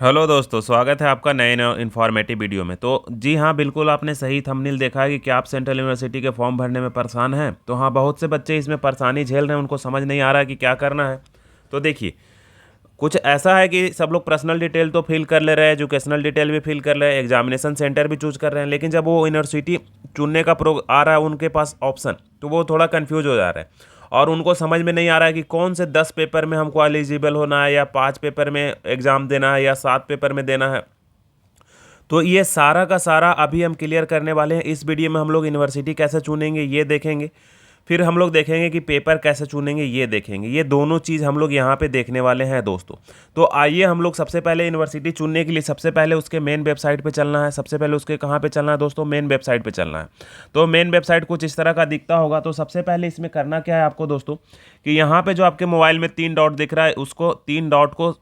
Hello दोस्तों, स्वागत है आपका नए नए इन्फॉर्मेटिव वीडियो में। तो जी हाँ, बिल्कुल आपने सही थंबनेल देखा है कि क्या आप सेंट्रल यूनिवर्सिटी के फॉर्म भरने में परेशान हैं। तो हाँ, बहुत से बच्चे इसमें परेशानी झेल रहे हैं, उनको समझ नहीं आ रहा है कि क्या करना है। तो देखिए, कुछ ऐसा है कि सब लोग पर्सनल डिटेल तो फिल कर ले रहे हैं, एजुकेशनल डिटेल भी फिल कर रहे हैं, एग्जामिनेशन सेंटर भी चूज कर रहे हैं, लेकिन जब वो यूनिवर्सिटी चुनने का प्रो आ रहा है उनके पास ऑप्शन, तो वो थोड़ा कंफ्यूज हो जा रहा है और उनको समझ में नहीं आ रहा है कि कौन से 10 पेपर में हमको एलिजिबल होना है, या 5 पेपर में एग्ज़ाम देना है, या 7 पेपर में देना है। तो ये सारा का सारा अभी हम क्लियर करने वाले हैं। इस वीडियो में हम लोग यूनिवर्सिटी कैसे चुनेंगे ये देखेंगे, फिर हम लोग देखेंगे कि पेपर कैसे चुनेंगे ये देखेंगे। ये दोनों चीज़ हम लोग यहाँ पे देखने वाले हैं दोस्तों। तो आइए हम लोग सबसे पहले यूनिवर्सिटी चुनने के लिए सबसे पहले उसके मेन वेबसाइट पे चलना है। सबसे पहले उसके कहाँ पे चलना है दोस्तों? मेन वेबसाइट पे चलना है। तो मेन वेबसाइट कुछ इस तरह का दिखता होगा। तो सबसे पहले इसमें करना क्या है आपको दोस्तों, कि यहाँ पे जो आपके मोबाइल में 3 डॉट दिख रहा है, उसको 3 डॉट को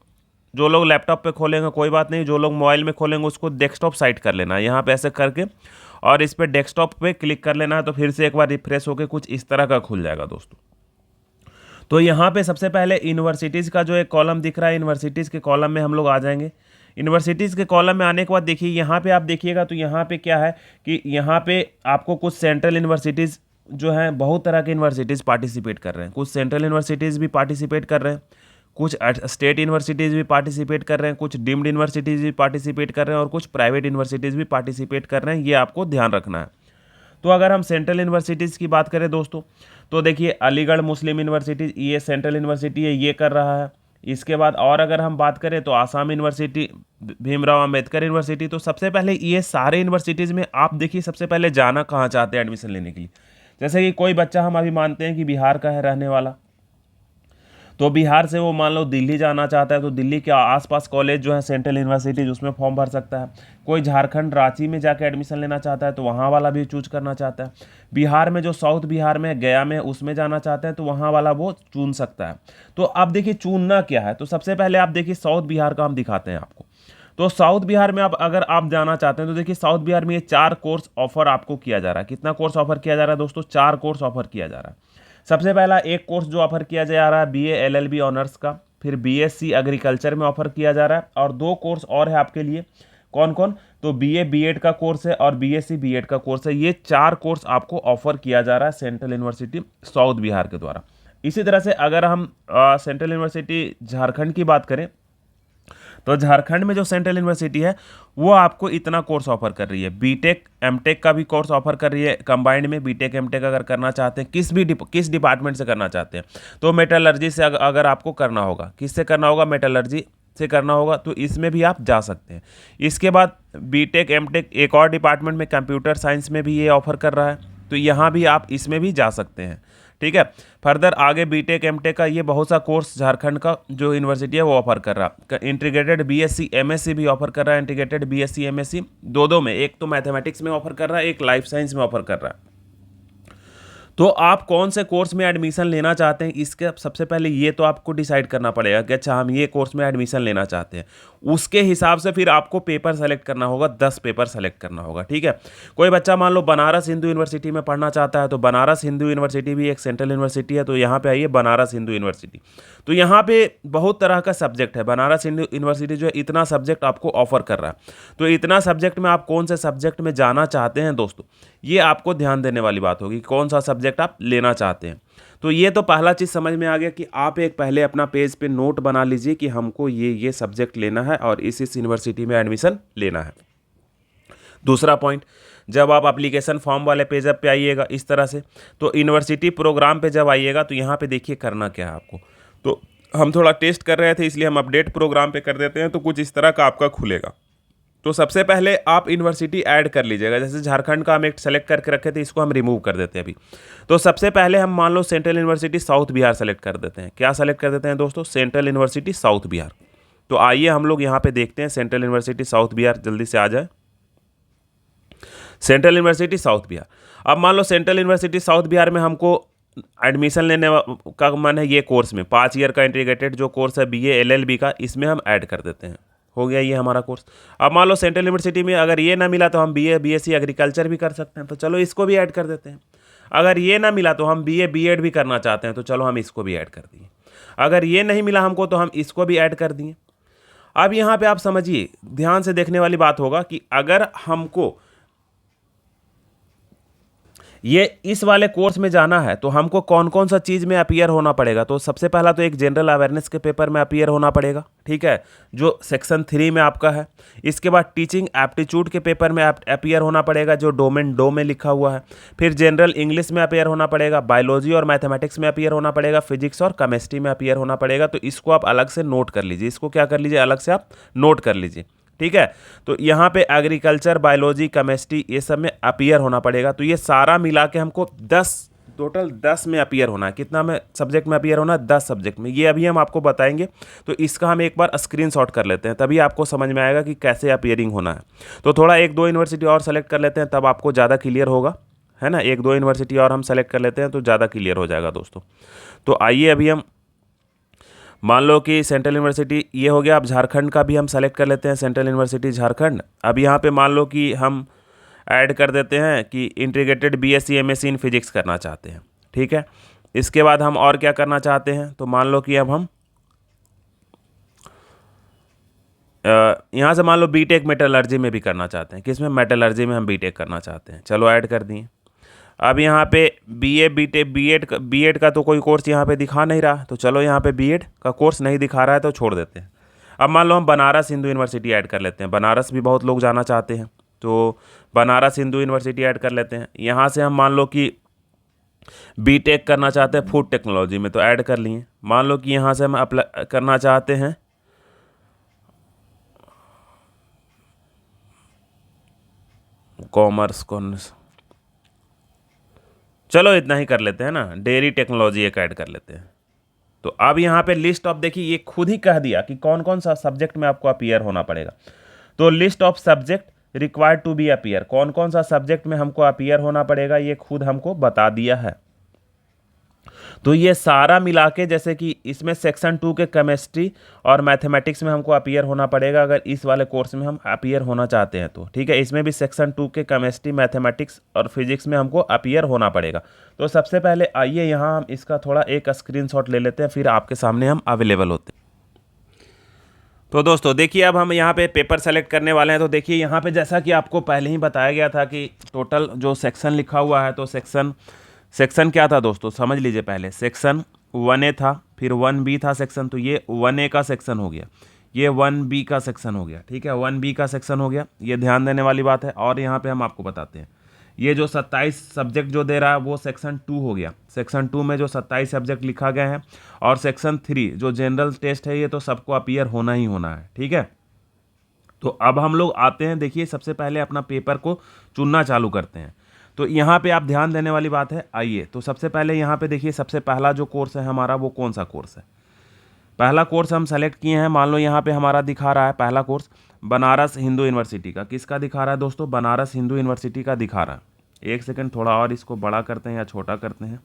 जो लोग लैपटॉप पे खोलेंगे कोई बात नहीं, जो लोग मोबाइल में खोलेंगे उसको डेस्कटॉप साइट कर लेना है यहाँ पे ऐसे करके, और इस पे डेस्कटॉप पे क्लिक कर लेना है। तो फिर से एक बार रिफ्रेश होकर कुछ इस तरह का खुल जाएगा दोस्तों। तो यहाँ पे सबसे पहले यूनिवर्सिटीज़ का जो एक कॉलम दिख रहा है, यूनिवर्सिटीज़ के कॉलम में हम लोग आ जाएंगे। यूनिवर्सिटीज़ के कॉलम में आने के बाद देखिए यहाँ पे आप देखिएगा, तो यहाँ पे क्या है कि यहाँ पे आपको कुछ सेंट्रल यूनिवर्सिटीज़ जो हैं, बहुत तरह के यूनिवर्सिटीज़ पार्टिसिपेट कर रहे हैं। कुछ सेंट्रल यूनिवर्सिटीज़ भी पार्टिसिपेट कर रहे हैं, कुछ स्टेट यूनिवर्सिटीज़ भी पार्टिसिपेट कर रहे हैं, कुछ डीम्ड यूनिवर्सिटीज़ भी पार्टिसिपेट कर रहे हैं, और कुछ प्राइवेट यूनिवर्सिटीज़ भी पार्टिसिपेट कर रहे हैं। ये आपको ध्यान रखना है। तो अगर हम सेंट्रल यूनिवर्सिटीज़ की बात करें दोस्तों, तो देखिए अलीगढ़ मुस्लिम यूनिवर्सिटी ये सेंट्रल यूनिवर्सिटी है, ये कर रहा है। इसके बाद और अगर हम बात करें तो आसाम यूनिवर्सिटी, भीमराव अंबेडकर यूनिवर्सिटी। तो सबसे पहले ये सारे यूनिवर्सिटीज़ में आप देखिए सबसे पहले जाना कहाँ चाहते हैं एडमिशन लेने के लिए। जैसे कि कोई बच्चा हम अभी मानते हैं कि बिहार का है रहने वाला, तो बिहार से वो मान लो दिल्ली जाना चाहता है, तो दिल्ली के आसपास कॉलेज जो है सेंट्रल यूनिवर्सिटीज, उसमें फॉर्म भर सकता है। कोई झारखंड रांची में जाके एडमिशन लेना चाहता है तो वहाँ वाला भी चूज करना चाहता है। बिहार में जो साउथ बिहार में गया में उसमें जाना चाहता है तो वहाँ वाला वो चुन सकता है। तो अब देखिए चुनना क्या है, तो सबसे पहले आप देखिए साउथ बिहार का हम दिखाते हैं आपको। तो साउथ बिहार में अब अगर आप जाना चाहते हैं तो देखिए साउथ बिहार में ये 4 कोर्स ऑफर आपको किया जा रहा है। कितना कोर्स ऑफर किया जा रहा है दोस्तों? 4 कोर्स ऑफर किया जा रहा है। सबसे पहला एक कोर्स जो ऑफर किया जा रहा है बीए एलएलबी ऑनर्स का, फिर बीएससी एग्रीकल्चर में ऑफर किया जा रहा है, और 2 कोर्स और है आपके लिए। कौन कौन? तो बीए बीएड का कोर्स है और बीएससी बीएड का कोर्स है। ये 4 कोर्स आपको ऑफर किया जा रहा है सेंट्रल यूनिवर्सिटी साउथ बिहार के द्वारा। इसी तरह से अगर हम सेंट्रल यूनिवर्सिटी झारखंड की बात करें, तो झारखंड में जो सेंट्रल यूनिवर्सिटी है वो आपको इतना कोर्स ऑफर कर रही है। बीटेक एमटेक का भी कोर्स ऑफर कर रही है कंबाइंड में। बीटेक एमटेक अगर करना चाहते हैं, किस डिपार्टमेंट से करना चाहते हैं, तो मेटलर्जी से अगर आपको करना होगा, किससे करना होगा? मेटलर्जी से करना होगा, तो इसमें भी आप जा सकते हैं। इसके बाद बीटेक एमटेक एक और डिपार्टमेंट में कंप्यूटर साइंस में भी ये ऑफर कर रहा है, तो यहाँ भी आप इसमें भी जा सकते हैं। ठीक है। फर्दर आगे बीटेक एमटेक का ये बहुत सा कोर्स झारखंड का जो यूनिवर्सिटी है वो ऑफर कर रहा है। इंटीग्रेटेड बीएससी एमएससी भी ऑफर कर रहा है। इंटीग्रेटेड बीएससी एमएससी दो में, एक तो मैथमेटिक्स में ऑफर कर रहा है, एक लाइफ साइंस में ऑफर कर रहा है। तो आप कौन से कोर्स में एडमिशन लेना चाहते हैं, इसके सबसे पहले ये तो आपको डिसाइड करना पड़ेगा कि अच्छा हम ये कोर्स में एडमिशन लेना चाहते हैं। उसके हिसाब से फिर आपको पेपर सेलेक्ट करना होगा, 10 पेपर सेलेक्ट करना होगा। ठीक है। कोई बच्चा मान लो बनारस हिंदू यूनिवर्सिटी में पढ़ना चाहता है, तो बनारस हिंदू यूनिवर्सिटी भी एक सेंट्रल यूनिवर्सिटी है, तो यहाँ पे आइए बनारस हिंदू यूनिवर्सिटी। तो यहाँ पे बहुत तरह का सब्जेक्ट है। बनारस हिंदू यूनिवर्सिटी जो है इतना सब्जेक्ट आपको ऑफर कर रहा है। तो इतना सब्जेक्ट में आप कौन से सब्जेक्ट में जाना चाहते हैं दोस्तों, ये आपको ध्यान देने वाली बात होगी, कौन सा सब्जेक्ट आप लेना चाहते हैं। तो ये तो पहला चीज़ समझ में आ गया कि आप एक पहले अपना पेज पे नोट बना लीजिए कि हमको ये सब्जेक्ट लेना है और इस यूनिवर्सिटी में एडमिशन लेना है। दूसरा पॉइंट, जब आप एप्लीकेशन फॉर्म वाले पेज पे आइएगा इस तरह से, तो यूनिवर्सिटी प्रोग्राम पे जब आइएगा तो यहाँ पे देखिए करना क्या है आपको। तो हम थोड़ा टेस्ट कर रहे थे इसलिए हम अपडेट प्रोग्राम पे कर देते हैं, तो कुछ इस तरह का आपका खुलेगा। तो सबसे पहले आप यूनिवर्सिटी ऐड कर लीजिएगा। जैसे झारखंड का हम एक सेलेक्ट करके रखे थे, इसको हम रिमूव कर देते हैं अभी। तो सबसे पहले हम मान लो central university south Bihar select कर देते हैं। क्या सेलेक्ट कर देते हैं दोस्तों? Central university south Bihar. तो आइए हम लोग यहाँ पे देखते हैं सेंट्रल यूनिवर्सिटी साउथ बिहार, जल्दी से आ जाए। Central university south Bihar. अब मान लो सेंट्रल यूनिवर्सिटी साउथ बिहार में हमको एडमिशन लेने का मन है, ये कोर्स में 5 ईयर का इंटीग्रेटेड जो कोर्स है बीए एलएलबी का, इसमें हम ऐड कर देते हैं। हो गया ये हमारा कोर्स। अब मान लो सेंट्रल यूनिवर्सिटी में अगर ये ना मिला तो हम बीए बीएससी एग्रीकल्चर भी कर सकते हैं, तो चलो इसको भी ऐड कर देते हैं। अगर ये ना मिला तो हम बीए बीएड भी करना चाहते हैं, तो चलो हम इसको भी ऐड कर दिए। अगर ये नहीं मिला हमको तो हम इसको भी ऐड कर दिए। अब यहाँ पे आप समझिए, ध्यान से देखने वाली बात होगा कि अगर हमको ये इस वाले कोर्स में जाना है तो हमको कौन कौन सा चीज़ में अपीयर होना पड़ेगा। तो सबसे पहला तो एक जनरल अवेयरनेस के पेपर में अपीयर होना पड़ेगा, ठीक है, जो सेक्शन 3 में आपका है। इसके बाद टीचिंग एप्टीट्यूड के पेपर में अपीयर होना पड़ेगा, जो डोमेन डो में लिखा हुआ है। फिर जनरल इंग्लिश में अपीयर होना पड़ेगा, बायोलॉजी और मैथमेटिक्स में अपीयर होना पड़ेगा, फिजिक्स और केमिस्ट्री में अपीयर होना पड़ेगा। तो इसको आप अलग से नोट कर लीजिए, इसको क्या कर लीजिए, अलग से आप नोट कर लीजिए, ठीक है। तो यहाँ पे एग्रीकल्चर, बायोलॉजी, केमिस्ट्री, ये सब में अपीयर होना पड़ेगा। तो ये सारा मिला के हमको 10, टोटल 10 में अपीयर होना है। कितना में सब्जेक्ट में अपीयर होना है, 10 सब्जेक्ट में। ये अभी हम आपको बताएंगे, तो इसका हम एक बार स्क्रीनशॉट कर लेते हैं, तभी आपको समझ में आएगा कि कैसे अपीयरिंग होना है। तो थोड़ा 1-2 यूनिवर्सिटी और सेलेक्ट कर लेते हैं, तब आपको ज़्यादा क्लियर होगा, है ना। 1-2 यूनिवर्सिटी और हम सेलेक्ट कर लेते हैं तो ज़्यादा क्लियर हो जाएगा दोस्तों। तो आइए अभी हम, मान लो कि सेंट्रल यूनिवर्सिटी ये हो गया, अब झारखंड का भी हम सेलेक्ट कर लेते हैं, सेंट्रल यूनिवर्सिटी झारखंड। अब यहाँ पे मान लो कि हम ऐड कर देते हैं कि integrated BSc MSc in physics करना चाहते हैं, ठीक है। इसके बाद हम और क्या करना चाहते हैं, तो मान लो कि अब हम यहाँ से मान लो बीटेक मेटलर्जी में भी करना चाहते हैं। किसमें, मेटलर्जी में हम बीटेक करना चाहते हैं। चलो ऐड कर दिए। अब यहाँ पे बीए बीटेक बीएड का तो कोई कोर्स यहाँ पे दिखा नहीं रहा, तो चलो यहाँ पे बीएड का कोर्स नहीं दिखा रहा है तो छोड़ देते हैं। अब मान लो हम बनारस हिंदू यूनिवर्सिटी ऐड कर लेते हैं, बनारस भी बहुत लोग जाना चाहते हैं, तो बनारस हिंदू यूनिवर्सिटी ऐड कर लेते हैं। यहाँ से हम मान लो कि बीटेक करना चाहते हैं फूड टेक्नोलॉजी में, तो ऐड कर लिए। मान लो कि यहाँ से हम अप्लाई करना चाहते हैं कॉमर्स, चलो इतना ही कर लेते हैं ना, डेयरी टेक्नोलॉजी एक ऐड कर लेते हैं। तो अब यहाँ पे लिस्ट ऑफ, देखिए ये खुद ही कह दिया कि कौन कौन सा सब्जेक्ट में आपको अपीयर होना पड़ेगा। तो list of subject required to be appear, कौन कौन सा सब्जेक्ट में हमको अपीयर होना पड़ेगा, ये खुद हमको बता दिया है। तो ये सारा मिला के, जैसे कि इसमें सेक्शन 2 के केमिस्ट्री और मैथमेटिक्स में हमको अपीयर होना पड़ेगा, अगर इस वाले कोर्स में हम अपीयर होना चाहते हैं तो, ठीक है। इसमें भी सेक्शन 2 के केमिस्ट्री, मैथमेटिक्स और फिजिक्स में हमको अपीयर होना पड़ेगा। तो सबसे पहले आइए यहाँ हम इसका थोड़ा एक स्क्रीनशॉट ले लेते हैं, फिर आपके सामने हम अवेलेबल होते हैं। तो दोस्तों देखिए, अब हम यहाँ पे पेपर सेलेक्ट करने वाले हैं। तो देखिए यहाँ पे, जैसा कि आपको पहले ही बताया गया था कि टोटल जो सेक्शन लिखा हुआ है, तो सेक्शन क्या था दोस्तों, समझ लीजिए। पहले सेक्शन 1A था, फिर 1B था सेक्शन, तो ये 1A का सेक्शन हो गया, ये 1B का सेक्शन हो गया, ठीक है, 1B का सेक्शन हो गया। ये ध्यान देने वाली बात है। और यहाँ पे हम आपको बताते हैं, ये जो 27 सब्जेक्ट जो दे रहा है वो सेक्शन 2 हो गया। सेक्शन 2 में जो 27 सब्जेक्ट लिखा गया है, और सेक्शन 3 जो जनरल टेस्ट है, ये तो सबको अपीयर होना ही होना है, ठीक है। तो अब हम लोग आते हैं, देखिए सबसे पहले अपना पेपर को चुनना चालू करते हैं। तो यहाँ पे आप ध्यान देने वाली बात है। आइए, तो सबसे पहले यहाँ पे देखिए, सबसे पहला जो कोर्स है हमारा, वो कौन सा कोर्स है। पहला कोर्स हम सेलेक्ट किए हैं, मान लो यहाँ पे हमारा दिखा रहा है पहला कोर्स बनारस हिंदू यूनिवर्सिटी का। किसका दिखा रहा है दोस्तों, बनारस हिंदू यूनिवर्सिटी का दिखा रहा है। एक सेकंड, थोड़ा और इसको बड़ा करते हैं या छोटा करते हैं।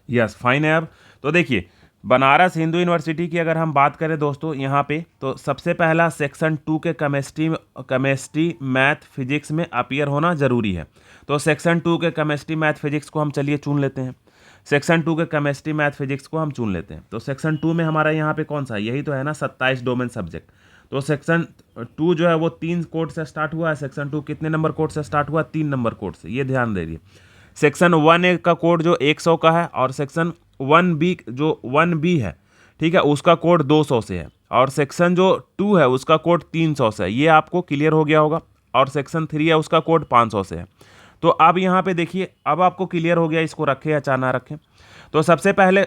यस, फाइन है। अब तो देखिए, बनारस हिंदू यूनिवर्सिटी की अगर हम बात करें दोस्तों यहाँ पे, तो सबसे पहला सेक्शन 2 के केमिस्ट्री मैथ फिजिक्स में अपीयर होना जरूरी है। तो सेक्शन 2 के केमिस्ट्री मैथ फिजिक्स को हम चलिए चुन लेते हैं। सेक्शन 2 के केमिस्ट्री मैथ फिजिक्स को हम चुन लेते हैं। तो सेक्शन 2 में हमारा यहाँ पे कौन सा है, यही तो है ना, 27 डोमेन सब्जेक्ट। तो सेक्शन 2 जो है वो 3 कोड से स्टार्ट हुआ है। सेक्शन 2 कितने नंबर कोड से स्टार्ट हुआ, 3 नंबर कोड से, ये ध्यान दे दीजिए। सेक्शन 1A का कोड जो 100 का है, और सेक्शन 1B जो 1B है, ठीक है, उसका कोड 200 से है, और सेक्शन जो 2 है उसका कोड 300 से है। ये आपको क्लियर हो गया होगा। और सेक्शन 3 है उसका कोड 500 से है। तो अब यहाँ पे देखिए, अब आपको क्लियर हो गया, इसको रखें या चाना रखें। तो सबसे पहले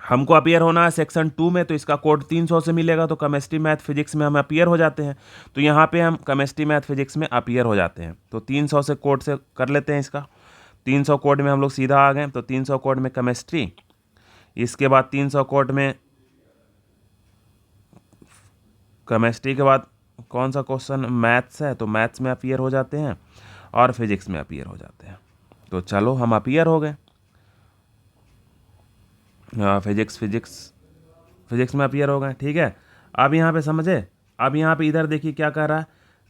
हमको अपीयर होना है सेक्शन 2 में, तो इसका कोड 300 से मिलेगा। तो केमिस्ट्री मैथ फिजिक्स में हम अपीयर हो जाते हैं। तो यहाँ पे हम केमिस्ट्री मैथ फिजिक्स में अपीयर हो जाते हैं। तो 300 से कोड से कर लेते हैं इसका। 300 कोड में हम लोग सीधा आ गए। तो 300 कोड में केमिस्ट्री, इसके बाद 300 कोड में केमिस्ट्री के बाद कौन सा क्वेश्चन, मैथ्स है, तो मैथ्स में अपीयर हो जाते हैं, और फिजिक्स में अपीयर हो जाते हैं। तो चलो हम अपीयर हो गए। फिजिक्स में अपीयर हो गए, ठीक है। अब यहाँ पे समझे, अब यहाँ पे इधर देखिए क्या कह रहा है,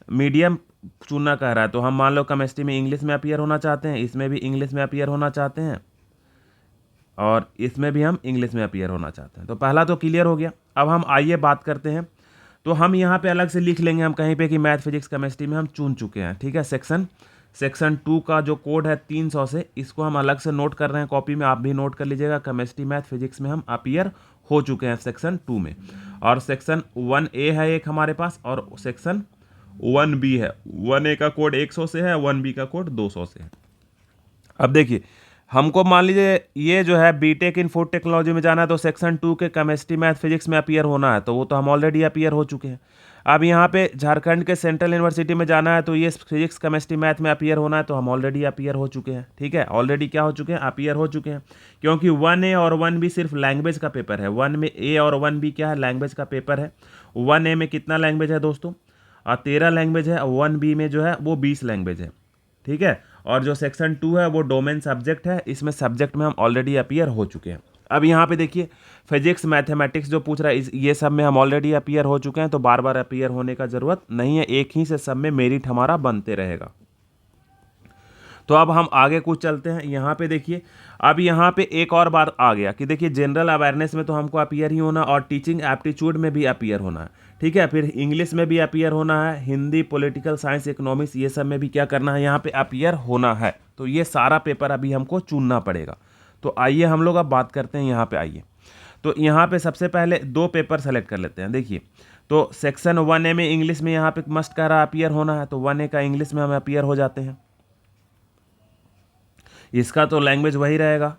मीडियम चुनना कह रहा है। तो हम मान लो केमिस्ट्री में इंग्लिश में अपीयर होना चाहते हैं, इसमें भी इंग्लिश में अपीयर होना चाहते हैं। और इसमें भी हम इंग्लिश में अपीयर होना चाहते हैं। तो पहला तो क्लियर हो गया। अब हम आइए बात करते हैं। तो हम यहाँ पे अलग से लिख लेंगे हम कहीं पे कि मैथ फिजिक्स केमिस्ट्री में हम चुन चुके हैं, ठीक है। सेक्शन 2 का जो कोड है 300 से, इसको हम अलग से नोट कर रहे हैं कॉपी में, आप भी नोट कर लीजिएगा। केमिस्ट्री मैथ फिजिक्स में हम अपीयर हो चुके हैं सेक्शन 2 में। और सेक्शन 1A है एक हमारे पास, और सेक्शन 1B है। 1A का कोड 100 से है, 1B का कोड 200 से है। अब देखिए, हमको मान लीजिए ये जो है बीटेक इन फूड टेक्नोलॉजी में जाना है, तो सेक्शन 2 के केमिस्ट्री मैथ फिजिक्स में अपीयर होना है, तो वो तो हम ऑलरेडी अपीयर हो चुके हैं। अब यहाँ पे झारखंड के सेंट्रल यूनिवर्सिटी में जाना है, तो ये फिजिक्स केमिस्ट्री मैथ में अपीयर होना है, तो हम ऑलरेडी अपीयर हो चुके हैं, ठीक है। ऑलरेडी क्या हो चुके हैं, अपीयर हो चुके हैं। क्योंकि 1A और 1B सिर्फ लैंग्वेज का पेपर है। 1A और 1B क्या है, लैंग्वेज का पेपर है। 1A में कितना लैंग्वेज है दोस्तों, 13 लैंग्वेज है। 1B में जो है वो 20 लैंग्वेज है, ठीक है। और जो सेक्शन 2 है वो डोमेन सब्जेक्ट है, इसमें सब्जेक्ट में हम ऑलरेडी अपीयर हो चुके हैं। अब यहाँ पे देखिए, फिजिक्स मैथमेटिक्स जो पूछ रहा है, ये सब में हम ऑलरेडी अपीयर हो चुके हैं, तो बार बार अपीयर होने का ज़रूरत नहीं है, एक ही से सब में मेरिट हमारा बनते रहेगा। तो अब हम आगे कुछ चलते हैं। यहाँ पे देखिए, अब यहाँ पे एक और बार आ गया कि देखिए जनरल अवेयरनेस में तो हमको अपीयर ही होना, और टीचिंग एप्टीट्यूड में भी अपीयर होना है, ठीक है। फिर इंग्लिश में भी अपीयर होना है, हिंदी, पॉलिटिकल साइंस, इकोनॉमिक्स, ये सब में भी क्या करना है, यहाँ पे अपीयर होना है। तो ये सारा पेपर अभी हमको चुनना पड़ेगा। तो आइए हम लोग अब बात करते हैं। यहाँ पे आइए, तो यहाँ पे सबसे पहले 2 पेपर सेलेक्ट कर लेते हैं। देखिए, तो सेक्शन 1A में इंग्लिश में यहाँ पे मस्ट कह रहा अपीयर होना है, तो 1A का इंग्लिश में हम अपीयर हो जाते हैं। इसका तो लैंग्वेज वही रहेगा।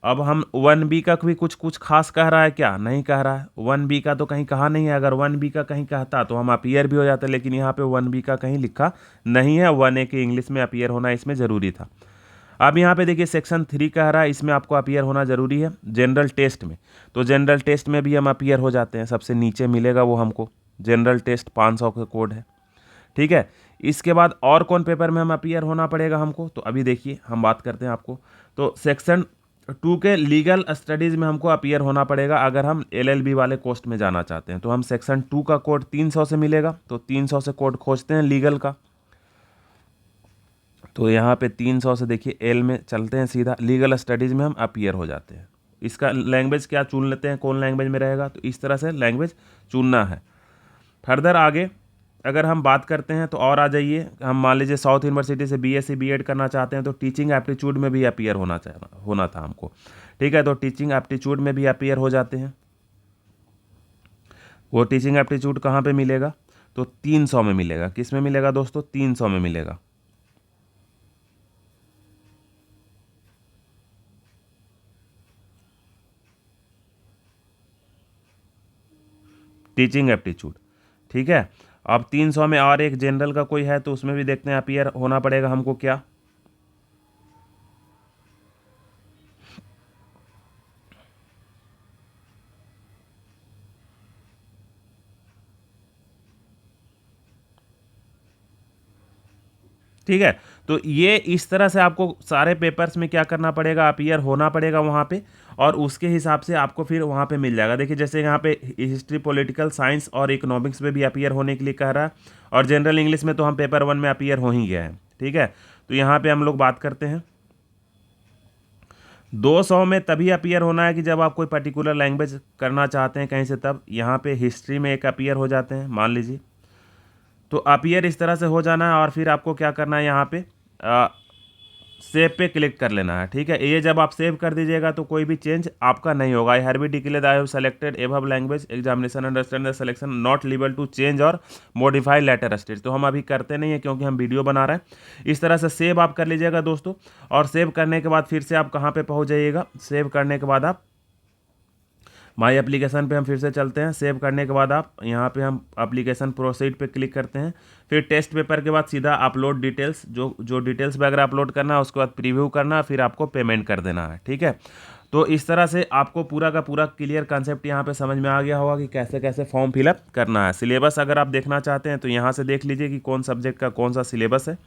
अब हम 1B का भी कुछ खास कह रहा है क्या, नहीं कह रहा है। 1B का तो कहीं कहा नहीं है। अगर 1B का कहीं कहता तो हम अपीयर भी हो जाते, लेकिन यहाँ पे 1B का कहीं लिखा नहीं है। 1A के इंग्लिश में अपीयर होना इसमें ज़रूरी था। अब यहाँ पे देखिए सेक्शन 3 कह रहा है, इसमें आपको अपीयर होना ज़रूरी है जनरल टेस्ट में। तो जनरल टेस्ट में भी हम अपीयर हो जाते हैं, सबसे नीचे मिलेगा वो हमको। जनरल टेस्ट 500 का कोड है, ठीक है। इसके बाद और कौन पेपर में हम अपीयर होना पड़ेगा हमको, तो अभी देखिए हम बात करते हैं आपको। तो सेक्शन 2 के लीगल स्टडीज़ में हमको अपीयर होना पड़ेगा, अगर हम LLB वाले कोर्स में जाना चाहते हैं। तो हम सेक्शन 2 का कोड 300 से मिलेगा, तो 300 से कोड खोजते हैं लीगल का। तो यहाँ पे 300 से देखिए L में चलते हैं सीधा, लीगल स्टडीज़ में हम अपीयर हो जाते हैं। इसका लैंग्वेज क्या चुन लेते हैं, कौन लैंग्वेज में रहेगा, तो इस तरह से लैंग्वेज चुनना है। फर्दर आगे अगर हम बात करते हैं तो और आ जाइए, हम मान लीजिए साउथ यूनिवर्सिटी से BSc B.Ed करना चाहते हैं, तो टीचिंग एप्टीट्यूड में भी अपीयर होना था हमको, ठीक है। तो टीचिंग एप्टीट्यूड में भी अपीयर हो जाते हैं। वो टीचिंग एप्टीट्यूड कहाँ पे मिलेगा, तो 300 में मिलेगा। किस में मिलेगा दोस्तों, 300 में मिलेगा। टीचिंग एप्टीट्यूड, ठीक है। अब 300 में और एक जनरल का कोई है, तो उसमें भी देखते हैं अपीयर होना पड़ेगा हमको क्या। ठीक है, तो ये इस तरह से आपको सारे पेपर्स में क्या करना पड़ेगा, अपीयर होना पड़ेगा वहाँ पे, और उसके हिसाब से आपको फिर वहाँ पे मिल जाएगा। देखिए जैसे यहाँ पे हिस्ट्री, पॉलिटिकल साइंस और इकोनॉमिक्स में भी अपीयर होने के लिए कह रहा है, और जनरल इंग्लिश में तो हम पेपर 1 में अपीयर हो ही गया है, ठीक है। तो यहाँ पे हम लोग बात करते हैं 200 में तभी अपीयर होना है कि जब आप कोई पर्टिकुलर लैंग्वेज करना चाहते हैं कहीं से, तब यहाँ पे हिस्ट्री में एक अपीयर हो जाते हैं मान लीजिए। तो अपीयर इस तरह से हो जाना है, और फिर आपको क्या करना है, यहाँ पे सेव पे क्लिक कर लेना है, ठीक है। ये जब आप सेव कर दीजिएगा तो कोई भी चेंज आपका नहीं होगा। I have declared I have selected above language examination understand the selection not liable to change और मॉडिफाई लेटर स्टेज। तो हम अभी करते नहीं है क्योंकि हम वीडियो बना रहे हैं। इस तरह से सेव आप कर लीजिएगा दोस्तों, और सेव करने के बाद फिर से आप कहाँ पर पहुँच जाइएगा। सेव करने के बाद आप माई एप्लीकेशन पे हम फिर से चलते हैं। सेव करने के बाद आप यहाँ पे हम एप्लीकेशन प्रोसीड पे क्लिक करते हैं। फिर टेस्ट पेपर के बाद सीधा अपलोड डिटेल्स, जो डिटेल्स वगैरह अपलोड करना है, उसके बाद प्रीव्यू करना है, फिर आपको पेमेंट कर देना है, ठीक है। तो इस तरह से आपको पूरा का पूरा क्लियर कंसेप्ट यहाँ पे समझ में आ गया होगा कि कैसे कैसे फॉर्म फिलअप करना है। सिलेबस अगर आप देखना चाहते हैं तो यहाँ से देख लीजिए कि कौन सब्जेक्ट का कौन सा सिलेबस है,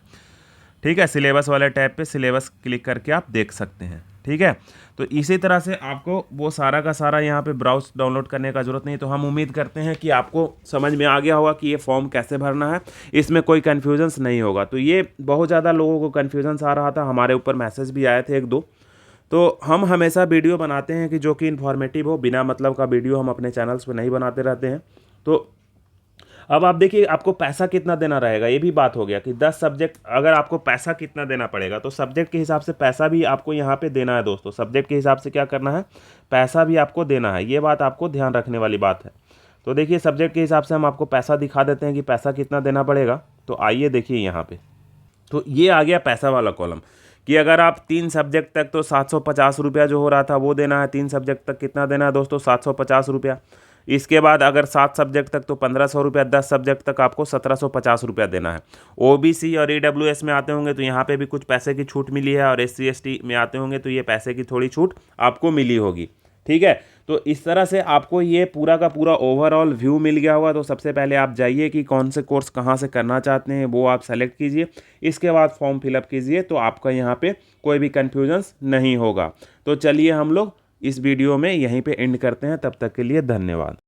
ठीक है। सिलेबस वाले टैब पे सिलेबस क्लिक करके आप देख सकते हैं, ठीक है। तो इसी तरह से आपको वो सारा का सारा यहाँ पे ब्राउज डाउनलोड करने का ज़रूरत नहीं। तो हम उम्मीद करते हैं कि आपको समझ में आ गया होगा कि ये फॉर्म कैसे भरना है, इसमें कोई कन्फ्यूजन्स नहीं होगा। तो ये बहुत ज़्यादा लोगों को कन्फ्यूजन्स आ रहा था, हमारे ऊपर मैसेज भी आए थे 1-2, तो हम हमेशा वीडियो बनाते हैं कि जो कि इन्फॉर्मेटिव हो, बिना मतलब का वीडियो हम अपने चैनल्स पे नहीं बनाते रहते हैं। तो अब आप देखिए आपको पैसा कितना देना रहेगा, ये भी बात हो गया कि 10 सब्जेक्ट अगर आपको पैसा कितना देना पड़ेगा, तो सब्जेक्ट के हिसाब से पैसा भी आपको यहाँ पे देना है दोस्तों। सब्जेक्ट के हिसाब से क्या करना है, पैसा भी आपको देना है, ये बात आपको ध्यान रखने वाली बात है। तो देखिए सब्जेक्ट के हिसाब से हम आपको पैसा दिखा देते हैं कि पैसा कितना देना पड़ेगा। तो आइए देखिए यहाँ पे, तो ये आ गया पैसा वाला कॉलम कि अगर आप 3 सब्जेक्ट तक तो 750 रुपया जो हो रहा था वो देना है। 3 सब्जेक्ट तक कितना देना है दोस्तों, 750 रुपया। इसके बाद अगर 7 सब्जेक्ट तक तो 1500 रुपया, 10 सब्जेक्ट तक आपको 1750 रुपया देना है। ओबीसी और ईडब्ल्यूएस में आते होंगे तो यहाँ पे भी कुछ पैसे की छूट मिली है, और एससी एसटी में आते होंगे तो ये पैसे की थोड़ी छूट आपको मिली होगी। ठीक है, तो इस तरह से आपको ये पूरा का पूरा ओवरऑल व्यू मिल गया होगा। तो सबसे पहले आप जाइए कि कौन से कोर्स कहाँ से करना चाहते हैं वो आप सेलेक्ट कीजिए, इसके बाद फॉर्म फिलअप कीजिए, तो आपका यहाँ पे कोई भी कन्फ्यूजन्स नहीं होगा। तो चलिए हम लोग इस वीडियो में यहीं पे एंड करते हैं, तब तक के लिए धन्यवाद।